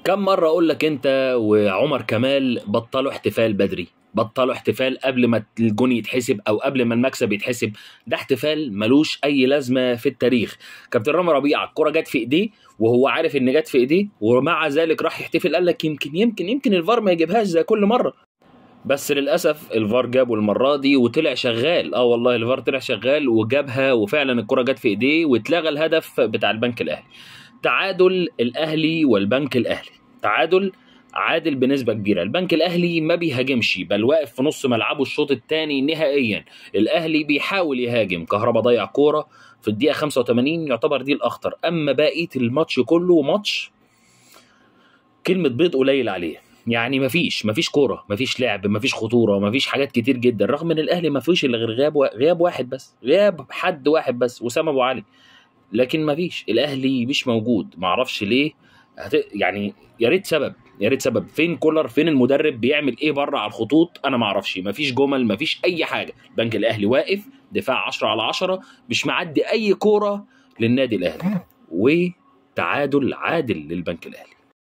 كم مرة أقول لك أنت وعمر كمال بطلوا احتفال بدري، بطلوا احتفال قبل ما الجون يتحسب أو قبل ما المكسب يتحسب. ده احتفال ملوش أي لازمة في التاريخ. كابتن رامي ربيعة الكرة جت في إيديه وهو عارف إن جت في إيديه، ومع ذلك راح يحتفل. قال لك يمكن الفار ما يجيبهاش زي كل مرة. بس للأسف الفار جابه المرة دي وطلع شغال. والله الفار طلع شغال وجابها، وفعلا الكرة جت في إيديه واتلغى الهدف بتاع البنك الأهلي. تعادل الأهلي والبنك الأهلي، تعادل عادل بنسبة كبيرة. البنك الأهلي ما بيهاجمش، بل واقف في نص ملعبه الشوط الثاني نهائيا. الأهلي بيحاول يهاجم، كهربا ضيع كورة في الدقيقة 85 يعتبر دي الأخطر. أما بقية الماتش كله ماتش كلمة بيض قليل عليه. يعني مفيش كورة، مفيش لعب، مفيش خطورة، مفيش حاجات كتير جدا، رغم ان الاهلي ما فيش الا غير غياب واحد بس، غياب حد واحد بس، وسام ابو علي. لكن مفيش، الاهلي مش موجود، معرفش ليه. يعني يا ريت سبب فين كولر، فين المدرب، بيعمل ايه بره على الخطوط؟ انا معرفش. مفيش جمل، مفيش اي حاجة. البنك الاهلي واقف دفاع 10/10، مش معدي اي كورة للنادي الاهلي. وتعادل عادل للبنك الاهلي.